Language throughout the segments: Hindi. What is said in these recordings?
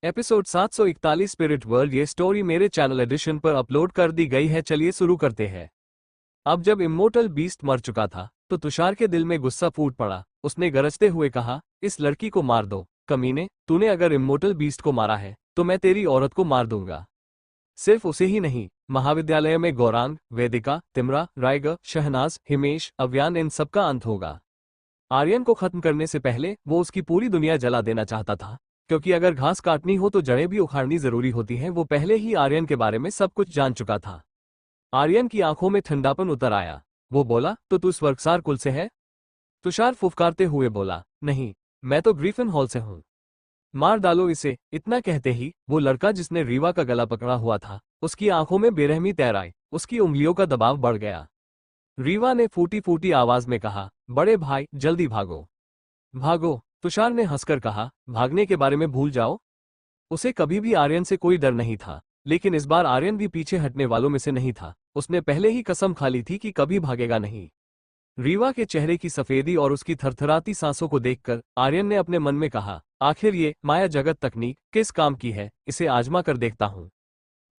Episode 741 spirit world. ये स्टोरी मेरे चैनल एडिशन पर अपलोड कर दी गई है। चलिए शुरू करते हैं। अब जब इमोर्टल बीस्ट मर चुका था तो तुषार के दिल में गुस्सा फूट पड़ा। उसने गरजते हुए कहा, इस लड़की को मार दो कमीने। तूने अगर इमोर्टल बीस्ट को मारा है तो मैं तेरी औरत को मार दूंगा। सिर्फ उसे ही नहीं, महाविद्यालय में गौरांग, वेदिका, तिमरा, रायगर, शहनाज, हिमेश, अव्यान, इन सबका अंत होगा। आर्यन को खत्म करने से पहले वो उसकी पूरी दुनिया जला देना चाहता था, क्योंकि अगर घास काटनी हो तो जड़ें भी उखाड़नी जरूरी होती हैं। वो पहले ही आर्यन के बारे में सब कुछ जान चुका था। आर्यन की आंखों में ठंडापन उतर आया। वो बोला, तो तू स्वर्गसार कुल से है? तुषार फुफकारते हुए बोला, नहीं, मैं तो ग्रीफन हॉल से हूँ। मार डालो इसे। इतना कहते ही वो लड़का जिसने रीवा का गला पकड़ा हुआ था, उसकी आंखों में बेरहमी तैर आई। उसकी उंगलियों का दबाव बढ़ गया। रीवा ने फूटी फूटी आवाज में कहा, बड़े भाई जल्दी भागो भागो। तुषार ने हंसकर कहा, भागने के बारे में भूल जाओ। उसे कभी भी आर्यन से कोई डर नहीं था, लेकिन इस बार आर्यन भी पीछे हटने वालों में से नहीं था। उसने पहले ही कसम खा ली थी कि कभी भागेगा नहीं। रीवा के चेहरे की सफेदी और उसकी थरथराती सांसों को देखकर आर्यन ने अपने मन में कहा, आखिर ये माया जगत तकनीक किस काम की है, इसे आजमा कर देखता हूं।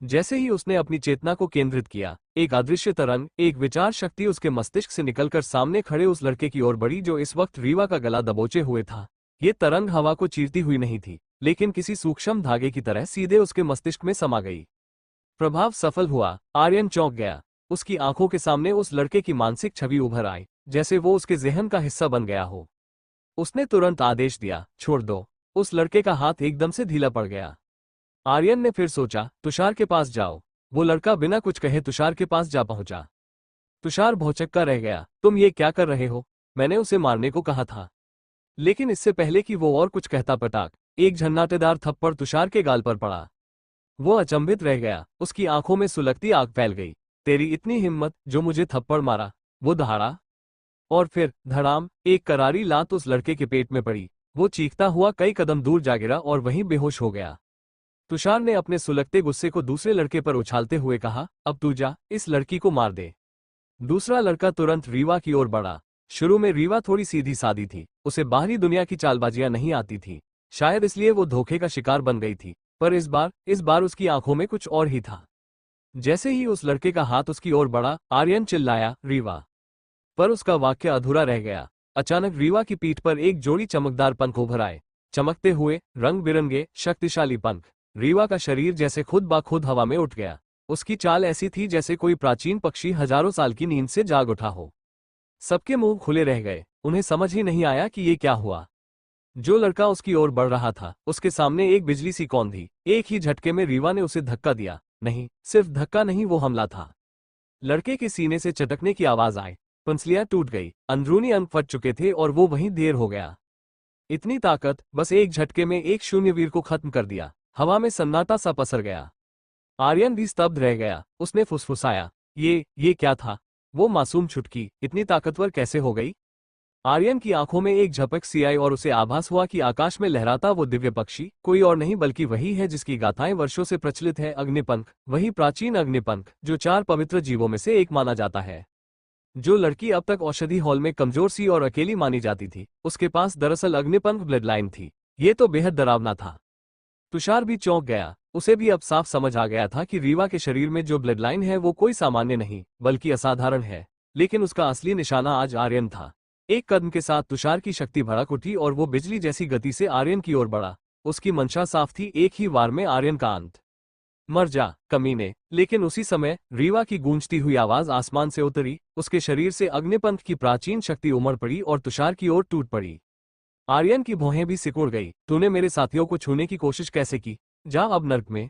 जैसे ही उसने अपनी चेतना को केंद्रित किया, एक अदृश्य तरंग, एक विचार शक्ति उसके मस्तिष्क से निकलकर सामने खड़े उस लड़के की ओर बढ़ी जो इस वक्त रीवा का गला दबोचे हुए था। ये तरंग हवा को चीरती हुई नहीं थी, लेकिन किसी सूक्ष्म धागे की तरह सीधे उसके मस्तिष्क में समा गई। प्रभाव सफल हुआ। आर्यन चौंक गया। उसकी आंखों के सामने उस लड़के की मानसिक छवि उभर आई, जैसे वो उसके ज़हन का हिस्सा बन गया हो। उसने तुरंत आदेश दिया, छोड़ दो। उस लड़के का हाथ एकदम से ढीला पड़ गया। आर्यन ने फिर सोचा, तुषार के पास जाओ। वो लड़का बिना कुछ कहे तुषार के पास जा पहुंचा। तुषार भौचक्का रह गया। तुम ये क्या कर रहे हो? मैंने उसे मारने को कहा था। लेकिन इससे पहले कि वो और कुछ कहता, पटाक, एक झन्नाटेदार थप्पड़ तुषार के गाल पर पड़ा। वो अचंभित रह गया। उसकी आंखों में सुलगती आग फैल गई। तेरी इतनी हिम्मत, जो मुझे थप्पड़ मारा? वो दहाड़ा। और फिर धड़ाम, एक करारी लात उस लड़के के पेट में पड़ी। वो चीखता हुआ कई कदम दूर जा गिरा और वहीं बेहोश हो गया। तुषार ने अपने सुलगते गुस्से को दूसरे लड़के पर उछालते हुए कहा, अब तू जा, इस लड़की को मार दे। दूसरा लड़का तुरंत रीवा की ओर बढ़ा। शुरू में रीवा थोड़ी सीधी सादी थी। उसे बाहरी दुनिया की चालबाजियां नहीं आती थी। शायद इसलिए वो धोखे का शिकार बन गई थी। पर इस बार उसकी आंखों में कुछ और ही था। जैसे ही उस लड़के का हाथ उसकी ओर बढ़ा, आर्यन चिल्लाया, रीवा। पर उसका वाक्य अधूरा रह गया। अचानक रीवा की पीठ पर एक जोड़ी चमकदार पंख उभर आए। चमकते हुए, रंग बिरंगे, शक्तिशाली पंख। रीवा का शरीर जैसे खुद ब खुद हवा में उठ गया। उसकी चाल ऐसी थी जैसे कोई प्राचीन पक्षी हजारों साल की नींद से जाग उठा हो। सबके मुंह खुले रह गए। उन्हें समझ ही नहीं आया कि ये क्या हुआ। जो लड़का उसकी ओर बढ़ रहा था, उसके सामने एक बिजली सी कौन थी। एक ही झटके में रीवा ने उसे धक्का दिया। नहीं, सिर्फ धक्का नहीं, वो हमला था। लड़के के सीने से चटकने की आवाज आई। पंसलियां टूट गई। अंदरूनी अंग फट चुके थे और वो वहीं देर हो गया। इतनी ताकत, बस एक झटके में एक शून्यवीर को खत्म कर दिया। हवा में सन्नाटा सा पसर गया। आर्यन भी स्तब्ध रह गया। उसने फुसफुसाया, ये क्या था? वो मासूम छुटकी इतनी ताकतवर कैसे हो गई? आर्यन की आंखों में एक झपक सी आई और उसे आभास हुआ कि आकाश में लहराता वो दिव्य पक्षी कोई और नहीं बल्कि वही है जिसकी गाथाएं वर्षों से प्रचलित है, अग्निपंख। वही प्राचीन अग्निपंख जो 4 पवित्र जीवों में से एक माना जाता है। जो लड़की अब तक औषधि हॉल में कमजोर सी और अकेली मानी जाती थी, उसके पास दरअसल अग्निपंख ब्लड लाइन थी। ये तो बेहद डरावना था। तुषार भी चौंक गया। उसे भी अब साफ समझ आ गया था कि रीवा के शरीर में जो ब्लड लाइन है वो कोई सामान्य नहीं बल्कि असाधारण है। लेकिन उसका असली निशाना आज आर्यन था। एक कदम के साथ तुषार की शक्ति भड़क उठी और वो बिजली जैसी गति से आर्यन की ओर बढ़ा। उसकी मंशा साफ थी, एक ही वार में आर्यन का अंत। मर जा कमीने। लेकिन उसी समय रीवा की गूंजती हुई आवाज आसमान से उतरी। उसके शरीर से अग्निपंथ की प्राचीन शक्ति उमड़ पड़ी और तुषार की ओर टूट पड़ी। आर्यन की भौहें भी सिकुड़ गई। तूने मेरे साथियों को छूने की कोशिश कैसे की? जा अब नर्क में।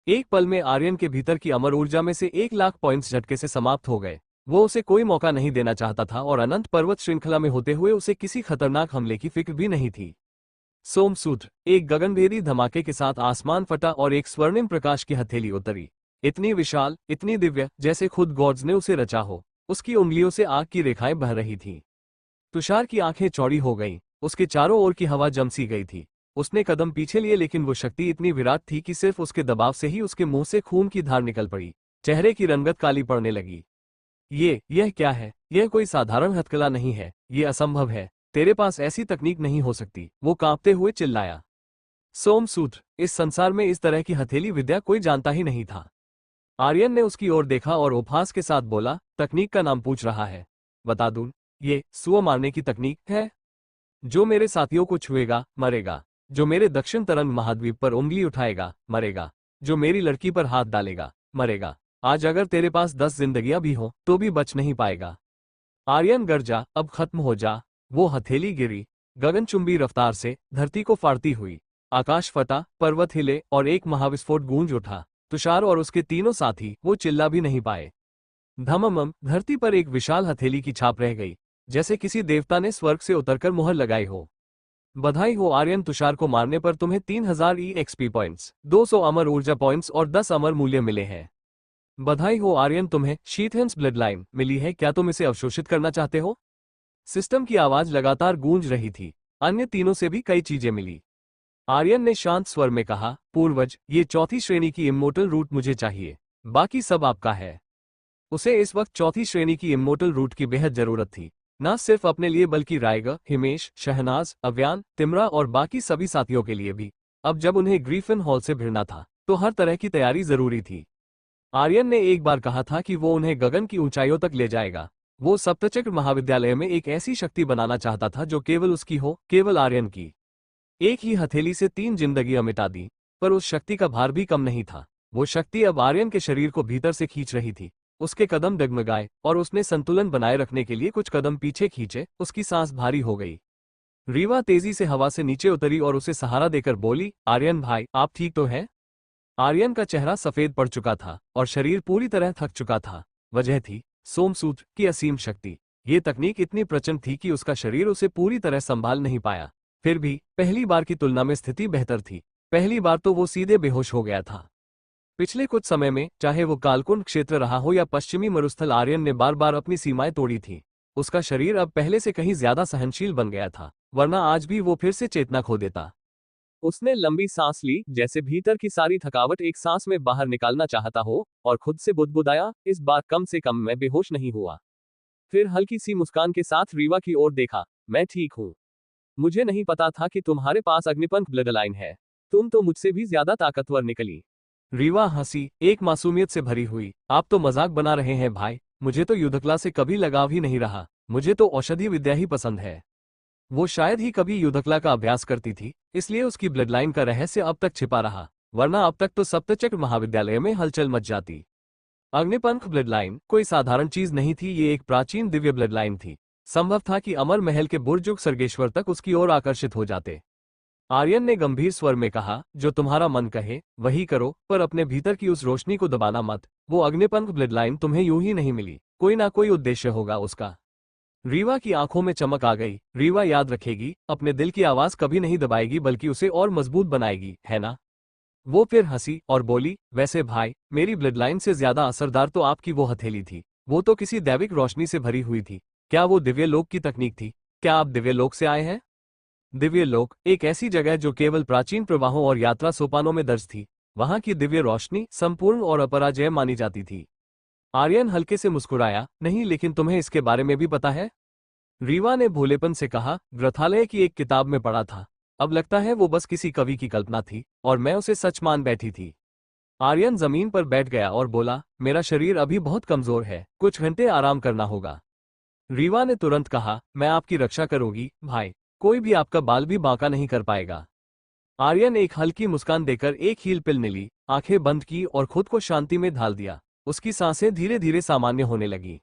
एक पल में आर्यन के भीतर की अमर ऊर्जा में से 1,00,000 पॉइंट्स झटके से समाप्त हो गए। वो उसे कोई मौका नहीं देना चाहता था और अनंत पर्वत श्रृंखला में होते हुए उसे किसी खतरनाक हमले की फिक्र भी नहीं थी। सोमसूत्र। एक गगनभेदी धमाके के साथ आसमान फटा और एक स्वर्णिम प्रकाश की हथेली उतरी। इतनी विशाल, इतनी दिव्य, जैसे खुद गॉड्स ने उसे रचा हो। उसकी उंगलियों से आग की रेखाएं बह रही थीं। तुषार की आंखें चौड़ी हो गईं। उसके चारों ओर की हवा जमसी गई थी। उसने कदम पीछे लिए, लेकिन वो शक्ति इतनी विराट थी कि सिर्फ उसके दबाव से ही उसके मुंह से खून की धार निकल पड़ी। चेहरे की रंगत काली पड़ने लगी। यह क्या है? यह कोई साधारण हथकला नहीं है। ये असंभव है। तेरे पास ऐसी तकनीक नहीं हो सकती। वो कांपते हुए चिल्लाया। सोमसूत्र, इस संसार में इस तरह की हथेली विद्या कोई जानता ही नहीं था। आर्यन ने उसकी ओर देखा और उपहास के साथ बोला, तकनीक का नाम पूछ रहा है? बता दूं, ये सुअ मारने की तकनीक है। जो मेरे साथियों को छुएगा मरेगा, जो मेरे दक्षिण तरंग महाद्वीप पर उंगली उठाएगा मरेगा, जो मेरी लड़की पर हाथ डालेगा मरेगा। आज अगर तेरे पास 10 जिंदगियां भी हो तो भी बच नहीं पाएगा। आर्यन गरजा, अब खत्म हो जा। वो हथेली गिरी, गगनचुंबी रफ्तार से धरती को फाड़ती हुई। आकाश फटा, पर्वत हिले और एक महाविस्फोट गूंज उठा। तुषार और उसके तीनों साथी वो चिल्ला भी नहीं पाए। धममम, धरती पर एक विशाल हथेली की छाप रह गई, जैसे किसी देवता ने स्वर्ग से उतरकर मुहर लगाई हो। बधाई हो आर्यन, तुषार को मारने पर तुम्हें 3000 EXP पॉइंट्स, 200 अमर ऊर्जा पॉइंट्स और 10 अमर मूल्य मिले हैं। बधाई हो आर्यन, तुम्हें शीथहेम्स ब्लड लाइन मिली है। क्या तुम इसे अवशोषित करना चाहते हो? सिस्टम की आवाज लगातार गूंज रही थी। अन्य तीनों से भी कई चीजें मिली। आर्यन ने शांत स्वर में कहा, पूर्वज, ये चौथी श्रेणी की इम्मोर्टल रूट मुझे चाहिए, बाकी सब आपका है। उसे इस वक्त चौथी श्रेणी की इम्मोर्टल रूट की बेहद जरूरत थी, न सिर्फ अपने लिए बल्कि रायगा, हिमेश, शहनाज, अव्यान, तिमरा और बाकी सभी साथियों के लिए भी। अब जब उन्हें ग्रीफिन हॉल से भिड़ना था तो हर तरह की तैयारी जरूरी थी। आर्यन ने एक बार कहा था कि वो उन्हें गगन की ऊंचाइयों तक ले जाएगा। वो सप्तचक्र महाविद्यालय में एक ऐसी शक्ति बनाना चाहता था जो केवल उसकी हो, केवल आर्यन की। एक ही हथेली से 3 जिंदगियां मिटा दी, पर उस शक्ति का भार भी कम नहीं था। वो शक्ति अब आर्यन के शरीर को भीतर से खींच रही थी। उसके कदम डगमगाए और उसने संतुलन बनाए रखने के लिए कुछ कदम पीछे खींचे। उसकी सांस भारी हो गई। रीवा तेजी से हवा से नीचे उतरी और उसे सहारा देकर बोली, आर्यन भाई, आप ठीक तो हैं? आर्यन का चेहरा सफेद पड़ चुका था और शरीर पूरी तरह थक चुका था। वजह थी सोमसूत्र की असीम शक्ति। ये तकनीक इतनी प्रचंड थी कि उसका शरीर उसे पूरी तरह संभाल नहीं पाया। फिर भी पहली बार की तुलना में स्थिति बेहतर थी। पहली बार तो वो सीधे बेहोश हो गया था। पिछले कुछ समय में, चाहे वो कालकुंड क्षेत्र रहा हो या पश्चिमी मरुस्थल, आर्यन ने बार बार अपनी सीमाएं तोड़ी थी। उसका शरीर अब पहले से कहीं ज्यादा सहनशील बन गया था, वरना आज भी वो फिर से चेतना खो देता। उसने लंबी सांस ली, जैसे भीतर की सारी थकावट एक सांस में बाहर निकालना चाहता हो, और खुद से बुदबुदाया, इस बार कम से कम मैं बेहोश नहीं हुआ। फिर हल्की सी मुस्कान के साथ रीवा की ओर देखा, मैं ठीक हूँ। मुझे नहीं पता था कि तुम्हारे पास अग्निपंख ब्लड लाइन है। तुम तो मुझसे भी ज्यादा ताकतवर निकली। रीवा हंसी, एक मासूमियत से भरी हुई। आप तो मजाक बना रहे हैं भाई, मुझे तो युद्धकला से कभी लगाव ही नहीं रहा। मुझे तो औषधि विद्या ही पसंद है। वो शायद ही कभी युद्धकला का अभ्यास करती थी, इसलिए उसकी ब्लड लाइन का रहस्य अब तक छिपा रहा, वरना अब तक तो सप्तचक्र महाविद्यालय में हलचल मच जाती। अग्निपंख ब्लड लाइन कोई साधारण चीज नहीं थी, ये एक प्राचीन दिव्य ब्लड लाइन थी। संभव था कि अमर महल के बुर्जुग सर्गेश्वर तक उसकी ओर आकर्षित हो जाते। आर्यन ने गंभीर स्वर में कहा, जो तुम्हारा मन कहे वही करो, पर अपने भीतर की उस रोशनी को दबाना मत। वो अग्निपंख ब्लड लाइन तुम्हें यूं ही नहीं मिली, कोई ना कोई उद्देश्य होगा उसका। रीवा की आंखों में चमक आ गई। रीवा याद रखेगी, अपने दिल की आवाज कभी नहीं दबाएगी बल्कि उसे और मजबूत बनाएगी, है ना? वो फिर हंसी और बोली, वैसे भाई, मेरी ब्लड लाइन से ज्यादा असरदार तो आपकी वो हथेली थी। वो तो किसी दैविक रोशनी से भरी हुई थी। क्या वो दिव्य लोक की तकनीक थी? क्या आप दिव्य लोक से आए हैं? दिव्य लोक एक ऐसी जगह जो केवल प्राचीन प्रवाहों और यात्रा सोपानों में दर्ज थी। वहां की दिव्य रोशनी संपूर्ण और अपराजय मानी जाती थी। आर्यन हल्के से मुस्कुराया, नहीं, लेकिन तुम्हें इसके बारे में भी पता है? रीवा ने भोलेपन से कहा, ग्रंथालय की एक किताब में पढ़ा था। अब लगता है वो बस किसी कवि की कल्पना थी और मैं उसे सच मान बैठी थी। आर्यन जमीन पर बैठ गया और बोला, मेरा शरीर अभी बहुत कमजोर है, कुछ घंटे आराम करना होगा। रीवा ने तुरंत कहा, मैं आपकी रक्षा करूंगी भाई, कोई भी आपका बाल भी बांका नहीं कर पाएगा। आर्यन एक हल्की मुस्कान देकर एक हील पिल ने ली, आंखें बंद की और खुद को शांति में ढाल दिया। उसकी सांसें धीरे धीरे सामान्य होने लगी।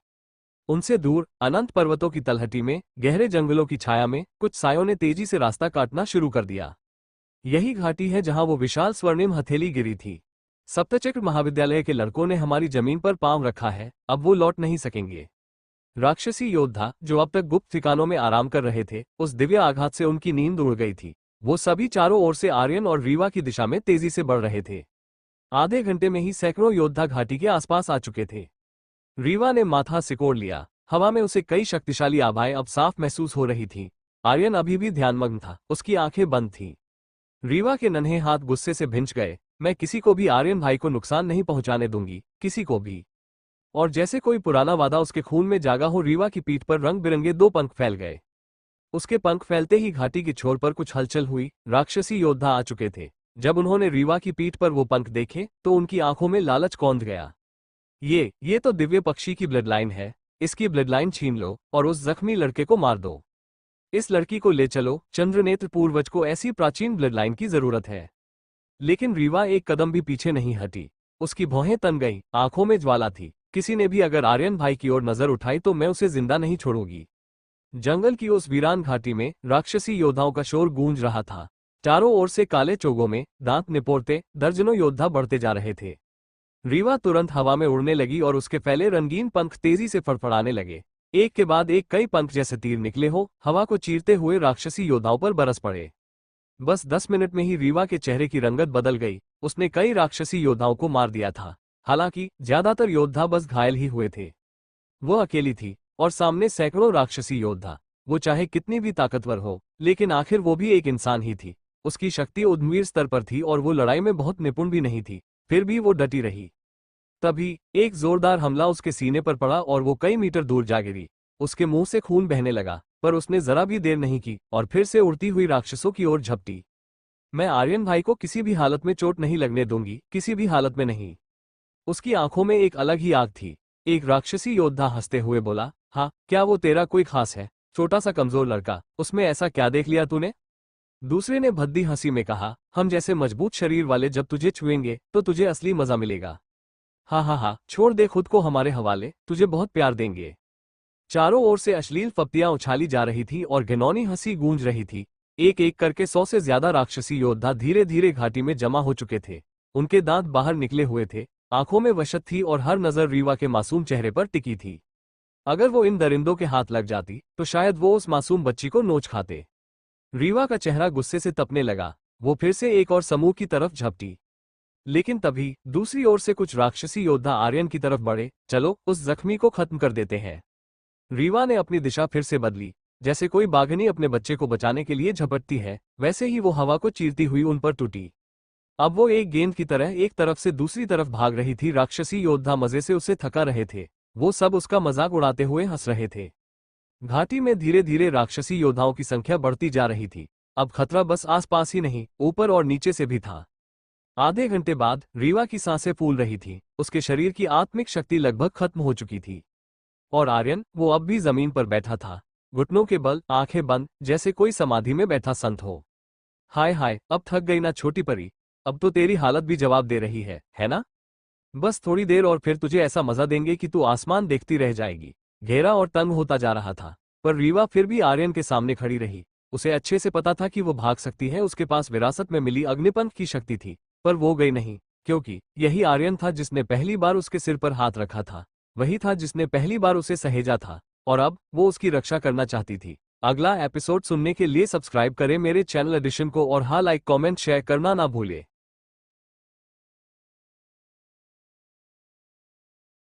उनसे दूर अनंत पर्वतों की तलहटी में, गहरे जंगलों की छाया में, कुछ सायों ने तेजी से रास्ता काटना शुरू कर दिया। यही घाटी है जहां वो विशाल स्वर्णिम हथेली गिरी थी। सप्तचक्र महाविद्यालय के लड़कों ने हमारी जमीन पर पांव रखा है, अब वो लौट नहीं सकेंगे। राक्षसी योद्धा जो अब तक गुप्त ठिकानों में आराम कर रहे थे, उस दिव्य आघात से उनकी नींद उड़ गई थी। वो सभी चारों ओर से आर्यन और रीवा की दिशा में तेजी से बढ़ रहे थे। आधे घंटे में ही सैकड़ों योद्धा घाटी के आसपास आ चुके थे। रीवा ने माथा सिकोड़ लिया। हवा में उसे कई शक्तिशाली आभाएं अब साफ महसूस हो रही थी। आर्यन अभी भी ध्यानमग्न था, उसकी आंखें बंद थीं। रीवा के नन्हे हाथ गुस्से से भिंच गए। मैं किसी को भी आर्यन भाई को नुकसान नहीं पहुंचाने दूंगी, किसी को भी। और जैसे कोई पुराना वादा उसके खून में जागा हो, रीवा की पीठ पर रंग बिरंगे 2 पंख फैल गए। उसके पंख फैलते ही घाटी की छोर पर कुछ हलचल हुई। राक्षसी योद्धा आ चुके थे। जब उन्होंने रीवा की पीठ पर वो पंख देखे तो उनकी आंखों में लालच कौंध गया। ये तो दिव्य पक्षी की ब्लड लाइन है। इसकी ब्लड लाइन छीन लो और उस जख्मी लड़के को मार दो। इस लड़की को ले चलो। चंद्रनेत्र पूर्वज को ऐसी प्राचीन ब्लड लाइन की जरूरत है। लेकिन रीवा एक कदम भी पीछे नहीं हटी। उसकी भौहें तन गईं, आंखों में ज्वाला थी। किसी ने भी अगर आर्यन भाई की ओर नजर उठाई तो मैं उसे जिंदा नहीं छोड़ूंगी। जंगल की उस वीरान घाटी में राक्षसी योद्धाओं का शोर गूंज रहा था। चारों ओर से काले चोगों में दांत निपोरते दर्जनों योद्धा बढ़ते जा रहे थे। रीवा तुरंत हवा में उड़ने लगी और उसके फैले रंगीन पंख तेजी से फड़फड़ाने लगे। एक के बाद एक कई पंख जैसे तीर निकले हो, हवा को चीरते हुए राक्षसी योद्धाओं पर बरस पड़े। बस 10 मिनट में ही रीवा के चेहरे की रंगत बदल गई। उसने कई राक्षसी योद्धाओं को मार दिया था। हालांकि ज्यादातर योद्धा बस घायल ही हुए थे। वो अकेली थी और सामने सैकड़ों राक्षसी योद्धा। वो चाहे कितनी भी ताकतवर हो, लेकिन आखिर वो भी एक इंसान ही थी। उसकी शक्ति उद्मीर स्तर पर थी और वो लड़ाई में बहुत निपुण भी नहीं थी। फिर भी वो डटी रही। तभी एक जोरदार हमला उसके सीने पर पड़ा और वो कई मीटर दूर जा गिरी। उसके मुंह से खून बहने लगा, पर उसने जरा भी देर नहीं की और फिर से उड़ती हुई राक्षसों की ओर झपटी। मैं आर्यन भाई को किसी भी हालत में चोट नहीं लगने दूंगी, किसी भी हालत में नहीं। उसकी आंखों में एक अलग ही आग थी। एक राक्षसी योद्धा हंसते हुए बोला, हाँ, क्या वो तेरा कोई खास है? छोटा सा कमजोर लड़का, उसमें ऐसा क्या देख लिया तूने? दूसरे ने भद्दी हंसी में कहा, हम जैसे मजबूत शरीर वाले जब तुझे छुएंगे तो तुझे असली मजा मिलेगा। हाँ हाँ हाँ, छोड़ दे खुद को हमारे हवाले, तुझे बहुत प्यार देंगे। चारों ओर से अश्लील फप्तियां उछाली जा रही थी और घिनौनी हंसी गूंज रही थी। एक एक करके 100 से ज्यादा राक्षसी योद्धा धीरे धीरे घाटी में जमा हो चुके थे। उनके दांत बाहर निकले हुए थे, आंखों में वशत थी और हर नजर रीवा के मासूम चेहरे पर टिकी थी। अगर वो इन दरिंदों के हाथ लग जाती तो शायद वो उस मासूम बच्ची को नोच खाते। रीवा का चेहरा गुस्से से तपने लगा। वो फिर से एक और समूह की तरफ झपटी। लेकिन तभी दूसरी ओर से कुछ राक्षसी योद्धा आर्यन की तरफ बढ़े। चलो, उस जख्मी को खत्म कर देते हैं। रीवा ने अपनी दिशा फिर से बदली। जैसे कोई बाघनी अपने बच्चे को बचाने के लिए झपटती है, वैसे ही वो हवा को चीरती हुई उन पर टूटी। अब वो एक गेंद की तरह एक तरफ से दूसरी तरफ भाग रही थी। राक्षसी योद्धा मजे से उसे थका रहे थे। वो सब उसका मजाक उड़ाते हुए हंस रहे थे। घाटी में धीरे धीरे राक्षसी योद्धाओं की संख्या बढ़ती जा रही थी। अब खतरा बस आसपास ही नहीं, ऊपर और नीचे से भी था। आधे घंटे बाद रीवा की सांसें फूल रही थी। उसके शरीर की आत्मिक शक्ति लगभग खत्म हो चुकी थी। और आर्यन, वो अब भी जमीन पर बैठा था, घुटनों के बल, आंखें बंद, जैसे कोई समाधि में बैठा संत हो। हाय हाय, अब थक गई ना छोटी परी? अब तो तेरी हालत भी जवाब दे रही है ना? बस थोड़ी देर और फिर तुझे ऐसा मजा देंगे कि तू आसमान देखती रह जाएगी। घेरा और तंग होता जा रहा था, पर रीवा फिर भी आर्यन के सामने खड़ी रही। उसे अच्छे से पता था कि वो भाग सकती है, उसके पास विरासत में मिली अग्निपंख की शक्ति थी। पर वो गई नहीं, क्योंकि यही आर्यन था जिसने पहली बार उसके सिर पर हाथ रखा था। वही था जिसने पहली बार उसे सहेजा था, और अब वो उसकी रक्षा करना चाहती थी। अगला एपिसोड सुनने के लिए सब्सक्राइब करें मेरे चैनल एडिशन को और हाँ, लाइक, कमेंट, शेयर करना ना भूले।